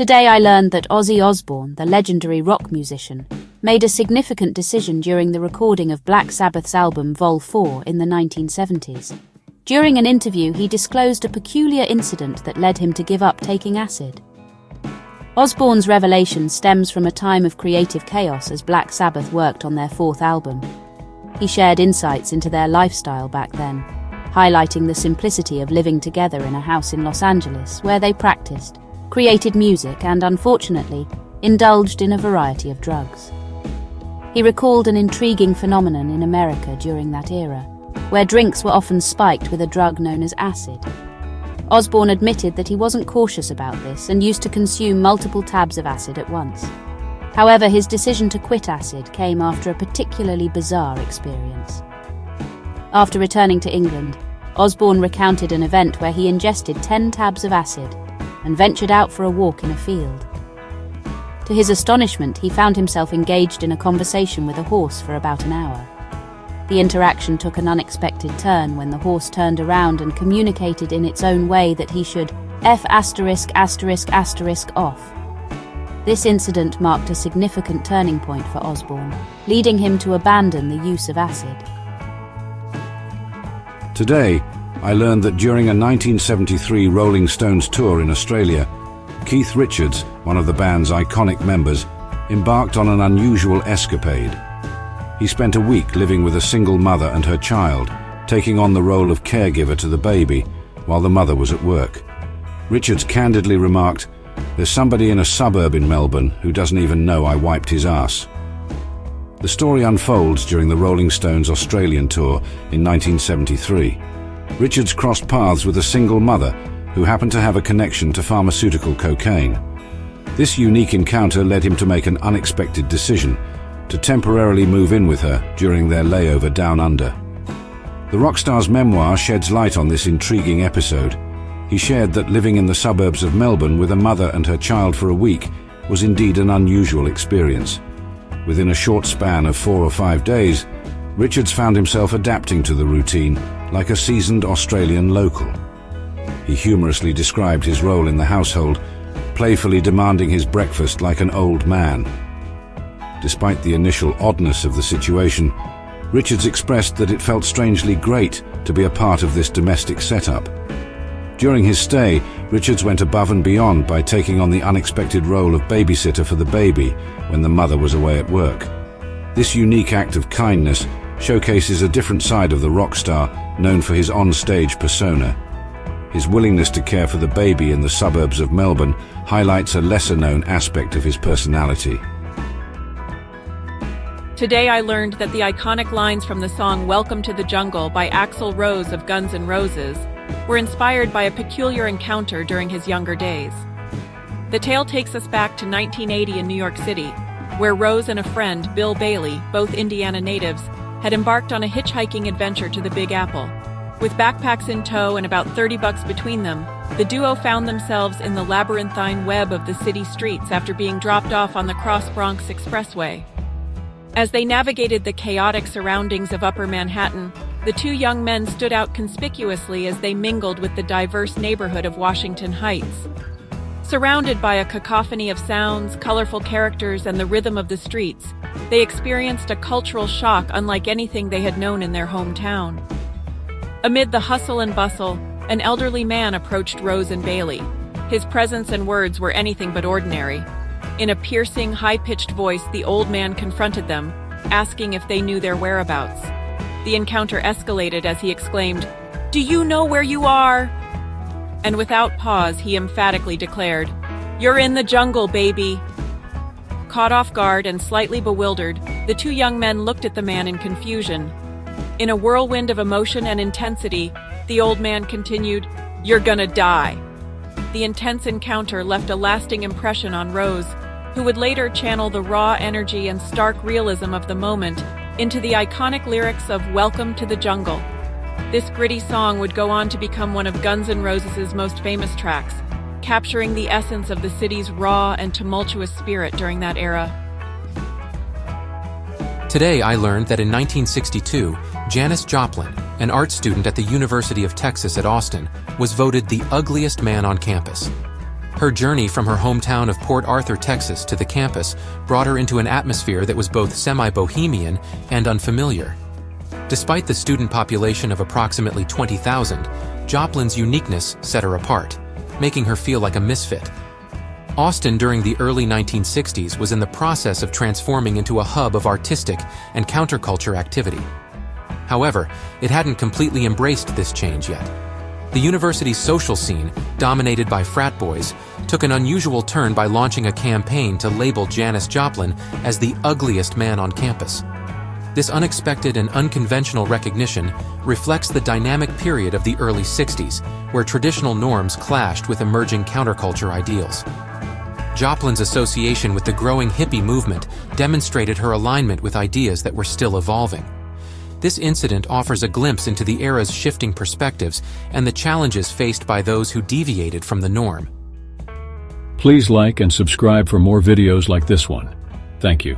Today I learned that Ozzy Osbourne, the legendary rock musician, made a significant decision during the recording of Black Sabbath's album Vol. 4 in the 1970s. During an interview, he disclosed a peculiar incident that led him to give up taking acid. Osbourne's revelation stems from a time of creative chaos as Black Sabbath worked on their fourth album. He shared insights into their lifestyle back then, highlighting the simplicity of living together in a house in Los Angeles where they practiced, created music and, unfortunately, indulged in a variety of drugs. He recalled an intriguing phenomenon in America during that era, where drinks were often spiked with a drug known as acid. Osbourne admitted that he wasn't cautious about this and used to consume multiple tabs of acid at once. However, his decision to quit acid came after a particularly bizarre experience. After returning to England, Osbourne recounted an event where he ingested 10 tabs of acid and ventured out for a walk in a field. To his astonishment, he found himself engaged in a conversation with a horse for about an hour. The interaction took an unexpected turn when the horse turned around and communicated in its own way that he should F*** off. This incident marked a significant turning point for Osbourne, leading him to abandon the use of acid. Today, I learned that during a 1973 Rolling Stones tour in Australia, Keith Richards, one of the band's iconic members, embarked on an unusual escapade. He spent a week living with a single mother and her child, taking on the role of caregiver to the baby while the mother was at work. Richards candidly remarked, "There's somebody in a suburb in Melbourne who doesn't even know I wiped his ass." The story unfolds during the Rolling Stones Australian tour in 1973. Richards crossed paths with a single mother who happened to have a connection to pharmaceutical cocaine. This unique encounter led him to make an unexpected decision to temporarily move in with her during their layover down under. The Rockstar's memoir sheds light on this intriguing episode. He shared that living in the suburbs of Melbourne with a mother and her child for a week was indeed an unusual experience. Within a short span of 4 or 5 days, Richards found himself adapting to the routine like a seasoned Australian local. He humorously described his role in the household, playfully demanding his breakfast like an old man. Despite the initial oddness of the situation, Richards expressed that it felt strangely great to be a part of this domestic setup. During his stay, Richards went above and beyond by taking on the unexpected role of babysitter for the baby when the mother was away at work. This unique act of kindness showcases a different side of the rock star known for his on-stage persona. His willingness to care for the baby in the suburbs of Melbourne highlights a lesser-known aspect of his personality. Today I learned that the iconic lines from the song Welcome to the Jungle by Axl Rose of Guns N' Roses were inspired by a peculiar encounter during his younger days. The tale takes us back to 1980 in New York City, where Rose and a friend, Bill Bailey, both Indiana natives, had embarked on a hitchhiking adventure to the Big Apple. With backpacks in tow and about $30 between them, the duo found themselves in the labyrinthine web of the city streets after being dropped off on the Cross Bronx Expressway. As they navigated the chaotic surroundings of Upper Manhattan, the two young men stood out conspicuously as they mingled with the diverse neighborhood of Washington Heights. Surrounded by a cacophony of sounds, colorful characters, and the rhythm of the streets, they experienced a cultural shock unlike anything they had known in their hometown. Amid the hustle and bustle, an elderly man approached Rose and Bailey. His presence and words were anything but ordinary. In a piercing, high-pitched voice, the old man confronted them, asking if they knew their whereabouts. The encounter escalated as he exclaimed, "Do you know where you are?" And without pause, he emphatically declared, "You're in the jungle, baby." Caught off guard and slightly bewildered, the two young men looked at the man in confusion. In a whirlwind of emotion and intensity, the old man continued, "You're gonna die." The intense encounter left a lasting impression on Rose, who would later channel the raw energy and stark realism of the moment into the iconic lyrics of Welcome to the Jungle. This gritty song would go on to become one of Guns N' Roses' most famous tracks, capturing the essence of the city's raw and tumultuous spirit during that era. Today I learned that in 1962, Janis Joplin, an art student at the University of Texas at Austin, was voted the ugliest man on campus. Her journey from her hometown of Port Arthur, Texas to the campus brought her into an atmosphere that was both semi-bohemian and unfamiliar. Despite the student population of approximately 20,000, Joplin's uniqueness set her apart, making her feel like a misfit. Austin during the early 1960s was in the process of transforming into a hub of artistic and counterculture activity. However, it hadn't completely embraced this change yet. The university's social scene, dominated by frat boys, took an unusual turn by launching a campaign to label Janis Joplin as the ugliest man on campus. This unexpected and unconventional recognition reflects the dynamic period of the early 60s, where traditional norms clashed with emerging counterculture ideals. Joplin's association with the growing hippie movement demonstrated her alignment with ideas that were still evolving. This incident offers a glimpse into the era's shifting perspectives and the challenges faced by those who deviated from the norm. Please like and subscribe for more videos like this one. Thank you.